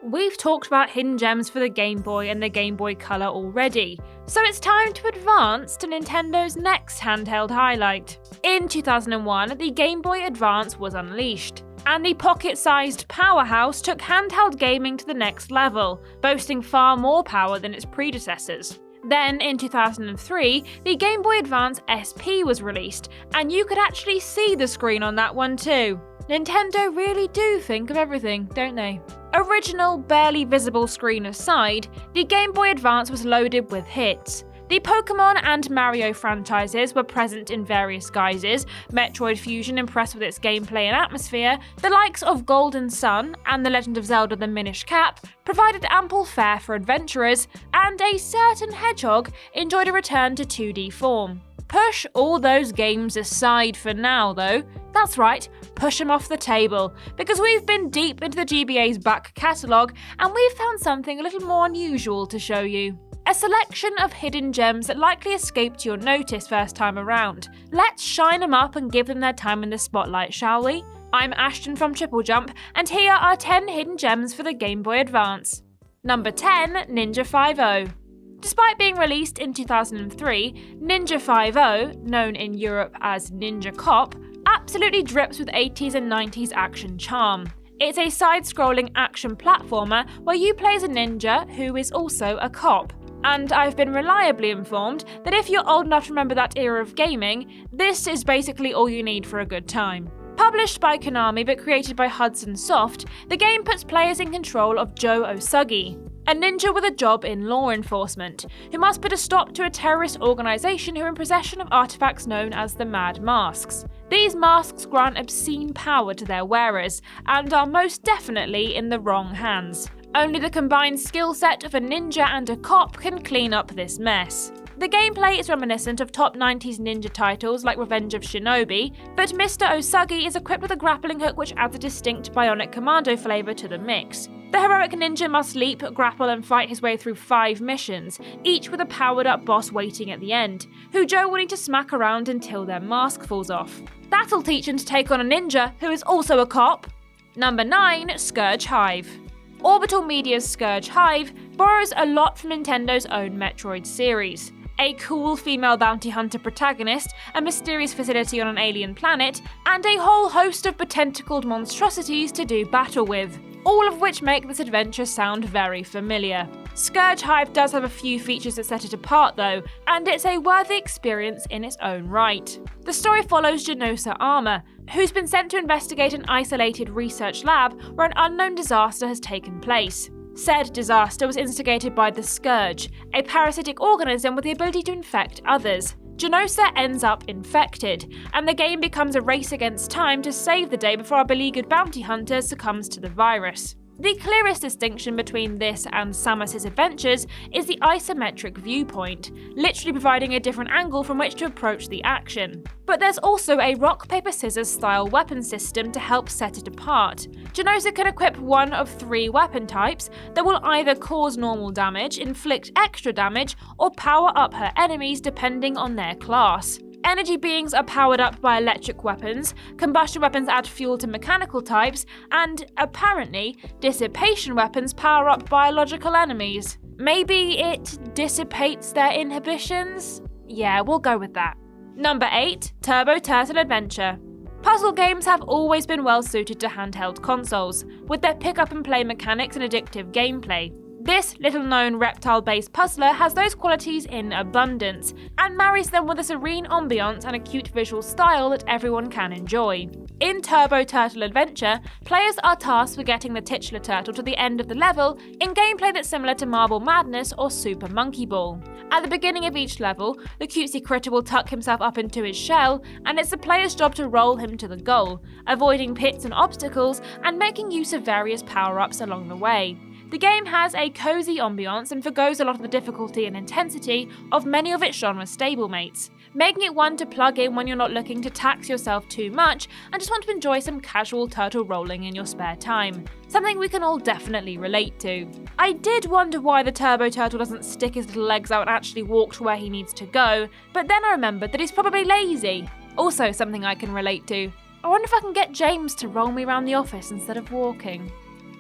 We've talked about hidden gems for the Game Boy and the Game Boy Color already, so it's time to advance to Nintendo's next handheld highlight. In 2001, the Game Boy Advance was unleashed, and the pocket-sized powerhouse took handheld gaming to the next level, boasting far more power than its predecessors. Then, in 2003, the Game Boy Advance SP was released, and you could actually see the screen on that one too. Nintendo really do think of everything, don't they? Original, barely visible screen aside, the Game Boy Advance was loaded with hits. The Pokemon and Mario franchises were present in various guises, Metroid Fusion impressed with its gameplay and atmosphere, the likes of Golden Sun and The Legend of Zelda The Minish Cap provided ample fare for adventurers, and a certain hedgehog enjoyed a return to 2D form. Push all those games aside for now though. That's right, push them off the table, because we've been deep into the GBA's back catalogue and we've found something a little more unusual to show you. A selection of hidden gems that likely escaped your notice first time around. Let's shine them up and give them their time in the spotlight, shall we? I'm Ashton from TripleJump, and here are 10 hidden gems for the Game Boy Advance. Number 10, Ninja 5-0. Despite being released in 2003, Ninja 5-0, known in Europe as Ninja Cop, absolutely drips with 80s and 90s action charm. It's a side-scrolling action platformer where you play as a ninja who is also a cop. And I've been reliably informed that if you're old enough to remember that era of gaming, this is basically all you need for a good time. Published by Konami but created by Hudson Soft, the game puts players in control of Joe Osagi, a ninja with a job in law enforcement, who must put a stop to a terrorist organisation who are in possession of artefacts known as the Mad Masks. These masks grant obscene power to their wearers, and are most definitely in the wrong hands. Only the combined skill set of a ninja and a cop can clean up this mess. The gameplay is reminiscent of top 90s ninja titles like Revenge of Shinobi, but Mr. Osagi is equipped with a grappling hook which adds a distinct Bionic Commando flavour to the mix. The heroic ninja must leap, grapple and fight his way through 5 missions, each with a powered-up boss waiting at the end, who Joe will need to smack around until their mask falls off. That'll teach him to take on a ninja who is also a cop. Number 9, Scourge Hive. Orbital Media's Scourge Hive borrows a lot from Nintendo's own Metroid series. A cool female bounty hunter protagonist, a mysterious facility on an alien planet, and a whole host of betentacled monstrosities to do battle with, all of which make this adventure sound very familiar. Scourge Hive does have a few features that set it apart though, and it's a worthy experience in its own right. The story follows Genosa Armour, who's been sent to investigate an isolated research lab where an unknown disaster has taken place. Said disaster was instigated by the Scourge, a parasitic organism with the ability to infect others. Genosa ends up infected, and the game becomes a race against time to save the day before our beleaguered bounty hunter succumbs to the virus. The clearest distinction between this and Samus's adventures is the isometric viewpoint, literally providing a different angle from which to approach the action. But there's also a rock-paper-scissors style weapon system to help set it apart. Genosa can equip one of 3 weapon types that will either cause normal damage, inflict extra damage, or power up her enemies depending on their class. Energy beings are powered up by electric weapons, combustion weapons add fuel to mechanical types, and, apparently, dissipation weapons power up biological enemies. Maybe it dissipates their inhibitions? Yeah, we'll go with that. Number 8, Turbo Turtle Adventure. Puzzle games have always been well suited to handheld consoles, with their pick-up-and-play mechanics and addictive gameplay. This little-known reptile-based puzzler has those qualities in abundance, and marries them with a serene ambiance and a cute visual style that everyone can enjoy. In Turbo Turtle Adventure, players are tasked with getting the titular turtle to the end of the level in gameplay that's similar to Marble Madness or Super Monkey Ball. At the beginning of each level, the cutesy critter will tuck himself up into his shell, and it's the player's job to roll him to the goal, avoiding pits and obstacles and making use of various power-ups along the way. The game has a cozy ambiance and forgoes a lot of the difficulty and intensity of many of its genre stablemates, making it one to plug in when you're not looking to tax yourself too much and just want to enjoy some casual turtle rolling in your spare time. Something we can all definitely relate to. I did wonder why the Turbo Turtle doesn't stick his little legs out and actually walk to where he needs to go, but then I remembered that he's probably lazy. Also something I can relate to. I wonder if I can get James to roll me around the office instead of walking.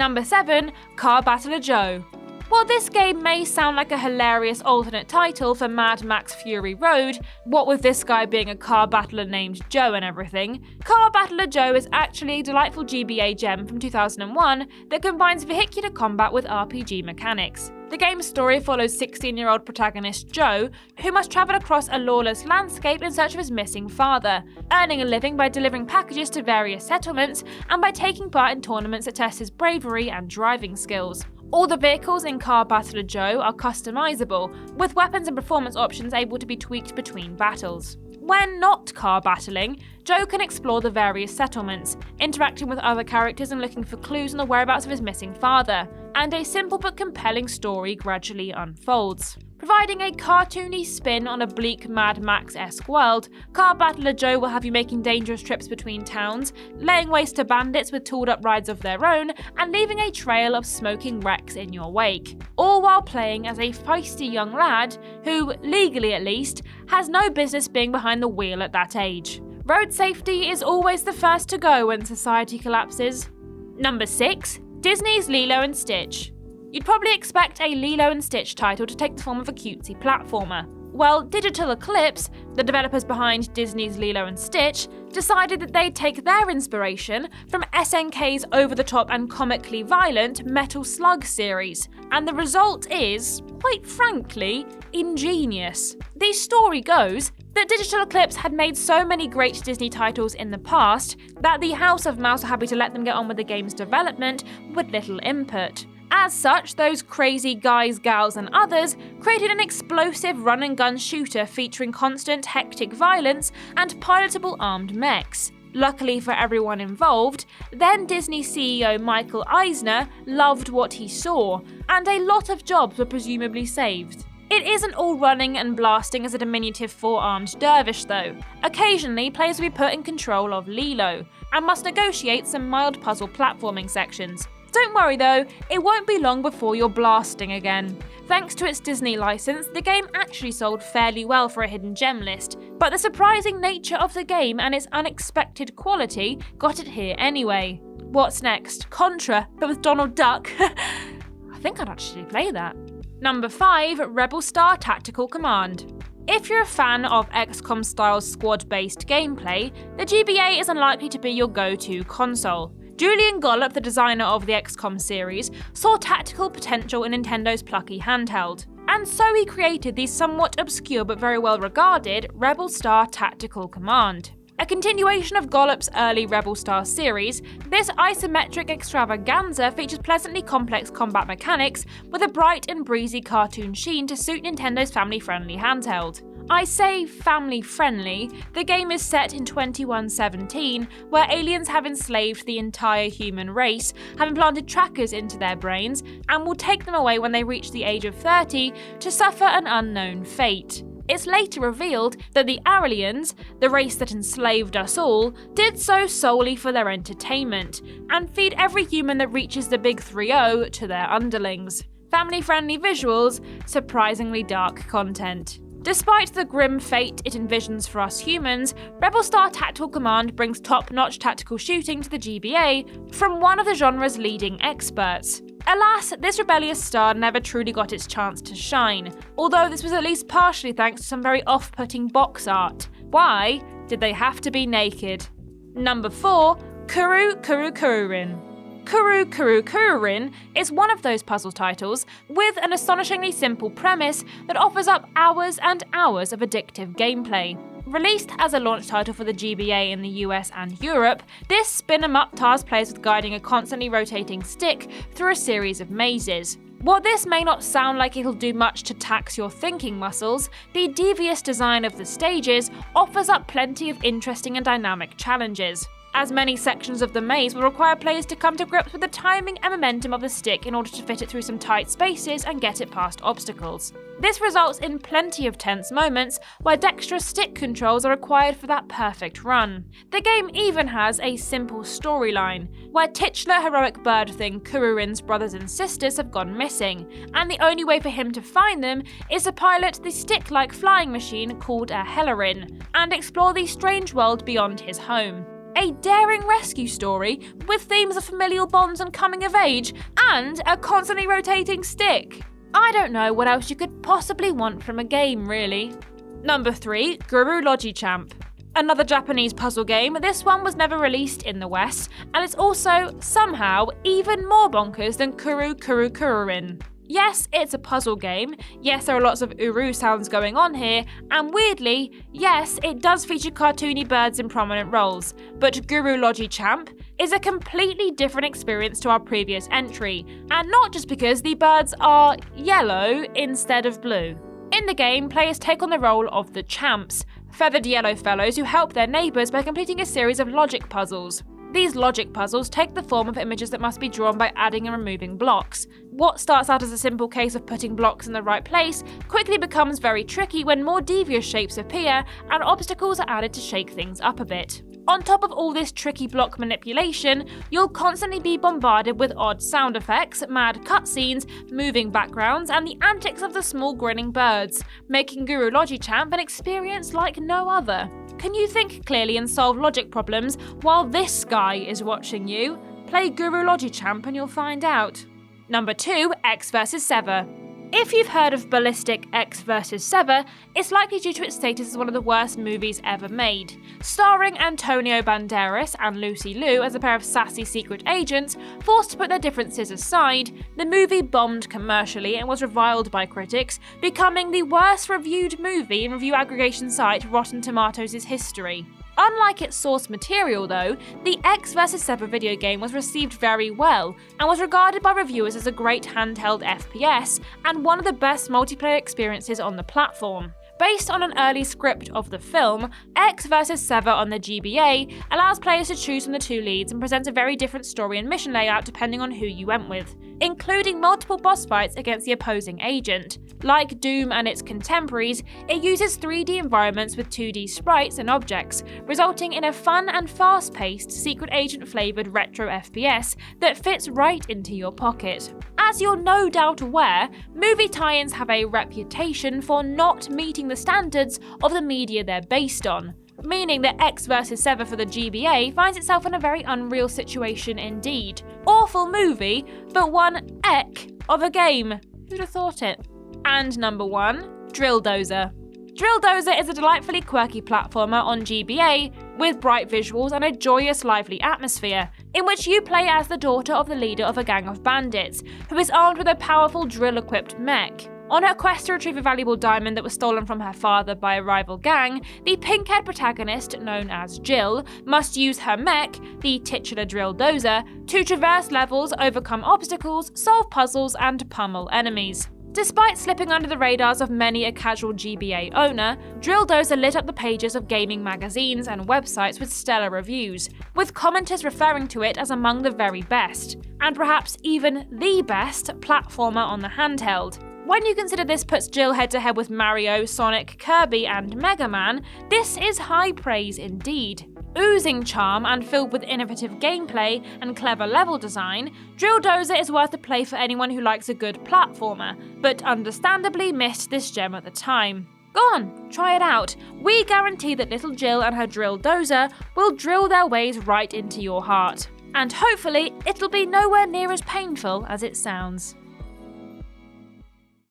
Number 7. Car Battler Joe. While this game may sound like a hilarious alternate title for Mad Max Fury Road, what with this guy being a car battler named Joe and everything, Car Battler Joe is actually a delightful GBA gem from 2001 that combines vehicular combat with RPG mechanics. The game's story follows 16-year-old protagonist Joe, who must travel across a lawless landscape in search of his missing father, earning a living by delivering packages to various settlements and by taking part in tournaments that test his bravery and driving skills. All the vehicles in Car Battler Joe are customizable, with weapons and performance options able to be tweaked between battles. When not car battling, Joe can explore the various settlements, interacting with other characters and looking for clues on the whereabouts of his missing father, and a simple but compelling story gradually unfolds. Providing a cartoony spin on a bleak Mad Max-esque world, Car Battler Joe will have you making dangerous trips between towns, laying waste to bandits with tooled-up rides of their own, and leaving a trail of smoking wrecks in your wake. All while playing as a feisty young lad who, legally at least, has no business being behind the wheel at that age. Road safety is always the first to go when society collapses. Number 6. Disney's Lilo and Stitch. You'd probably expect a Lilo and Stitch title to take the form of a cutesy platformer. Well, Digital Eclipse, the developers behind Disney's Lilo and Stitch, decided that they'd take their inspiration from SNK's over-the-top and comically violent Metal Slug series, and the result is, quite frankly, ingenious. The story goes that Digital Eclipse had made so many great Disney titles in the past that the House of Mouse are happy to let them get on with the game's development with little input. As such, those crazy guys, gals and others created an explosive run-and-gun shooter featuring constant hectic violence and pilotable armed mechs. Luckily for everyone involved, then Disney CEO Michael Eisner loved what he saw, and a lot of jobs were presumably saved. It isn't all running and blasting as a diminutive four-armed dervish though. Occasionally, players will be put in control of Lilo, and must negotiate some mild puzzle platforming sections. Don't worry though, it won't be long before you're blasting again. Thanks to its Disney license, the game actually sold fairly well for a hidden gem list, but the surprising nature of the game and its unexpected quality got it here anyway. What's next? Contra, but with Donald Duck? I think I'd actually play that. Number 5, Rebel Star Tactical Command. If you're a fan of XCOM-style squad-based gameplay, the GBA is unlikely to be your go-to console. Julian Gollop, the designer of the XCOM series, saw tactical potential in Nintendo's plucky handheld, and so he created the somewhat obscure but very well regarded Rebel Star Tactical Command. A continuation of Gollop's early Rebel Star series, this isometric extravaganza features pleasantly complex combat mechanics with a bright and breezy cartoon sheen to suit Nintendo's family-friendly handheld. I say family-friendly, the game is set in 2117, where aliens have enslaved the entire human race, have implanted trackers into their brains, and will take them away when they reach the age of 30 to suffer an unknown fate. It's later revealed that the Aralians, the race that enslaved us all, did so solely for their entertainment, and feed every human that reaches the big 3-0 to their underlings. Family-friendly visuals, surprisingly dark content. Despite the grim fate it envisions for us humans, Rebel Star Tactical Command brings top-notch tactical shooting to the GBA from one of the genre's leading experts. Alas, this rebellious star never truly got its chance to shine, although this was at least partially thanks to some very off-putting box art. Why did they have to be naked? Number 4, Kuru Kuru Kururin. Kuru Kuru Kururin is one of those puzzle titles with an astonishingly simple premise that offers up hours and hours of addictive gameplay. Released as a launch title for the GBA in the US and Europe, this spin-em-up task plays with guiding a constantly rotating stick through a series of mazes. While this may not sound like it'll do much to tax your thinking muscles, the devious design of the stages offers up plenty of interesting and dynamic challenges, as many sections of the maze will require players to come to grips with the timing and momentum of the stick in order to fit it through some tight spaces and get it past obstacles. This results in plenty of tense moments where dexterous stick controls are required for that perfect run. The game even has a simple storyline, where titular heroic bird thing Kururin's brothers and sisters have gone missing, and the only way for him to find them is to pilot the stick-like flying machine called a Hellerin, and explore the strange world beyond his home. A daring rescue story with themes of familial bonds and coming of age, and a constantly rotating stick. I don't know what else you could possibly want from a game, really. Number 3, Guru Logichamp. Another Japanese puzzle game, this one was never released in the West, and it's also, somehow, even more bonkers than Kuru Kuru Kururin. Yes, it's a puzzle game, yes there are lots of uru sounds going on here, and weirdly, yes it does feature cartoony birds in prominent roles, but Guru Logichamp is a completely different experience to our previous entry, and not just because the birds are yellow instead of blue. In the game, players take on the role of the champs, feathered yellow fellows who help their neighbours by completing a series of logic puzzles. These logic puzzles take the form of images that must be drawn by adding and removing blocks. What starts out as a simple case of putting blocks in the right place quickly becomes very tricky when more devious shapes appear and obstacles are added to shake things up a bit. On top of all this tricky block manipulation, you'll constantly be bombarded with odd sound effects, mad cutscenes, moving backgrounds, and the antics of the small grinning birds, making Guru Logichamp an experience like no other. Can you think clearly and solve logic problems while this guy is watching you? Play Guru Logichamp and you'll find out. Number 2, X vs. Sever. If you've heard of Ballistic X vs. Sever, it's likely due to its status as one of the worst movies ever made. Starring Antonio Banderas and Lucy Liu as a pair of sassy secret agents forced to put their differences aside, the movie bombed commercially and was reviled by critics, becoming the worst reviewed movie in review aggregation site Rotten Tomatoes' history. Unlike its source material though, the X vs. Sever video game was received very well and was regarded by reviewers as a great handheld FPS and one of the best multiplayer experiences on the platform. Based on an early script of the film, X vs. Sever on the GBA allows players to choose from the two leads and presents a very different story and mission layout depending on who you went with, including multiple boss fights against the opposing agent. Like Doom and its contemporaries, it uses 3D environments with 2D sprites and objects, resulting in a fun and fast-paced, secret agent-flavoured retro FPS that fits right into your pocket. As you're no doubt aware, movie tie-ins have a reputation for not meeting the standards of the media they're based on, meaning that X vs. Sever for the GBA finds itself in a very unreal situation indeed. Awful movie, but one eck of a game. Who'd have thought it? And number 1, Drill Dozer. Drill Dozer is a delightfully quirky platformer on GBA with bright visuals and a joyous, lively atmosphere, in which you play as the daughter of the leader of a gang of bandits, who is armed with a powerful drill-equipped mech. On her quest to retrieve a valuable diamond that was stolen from her father by a rival gang, the pink-haired protagonist, known as Jill, must use her mech, the titular Drill Dozer, to traverse levels, overcome obstacles, solve puzzles, and pummel enemies. Despite slipping under the radars of many a casual GBA owner, Drill Dozer lit up the pages of gaming magazines and websites with stellar reviews, with commenters referring to it as among the very best, and perhaps even the best platformer on the handheld. When you consider this puts Jill head-to-head with Mario, Sonic, Kirby, and Mega Man, this is high praise indeed. Oozing charm and filled with innovative gameplay and clever level design, Drill Dozer is worth a play for anyone who likes a good platformer, but understandably missed this gem at the time. Go on, try it out. We guarantee that little Jill and her Drill Dozer will drill their ways right into your heart. And hopefully, it'll be nowhere near as painful as it sounds.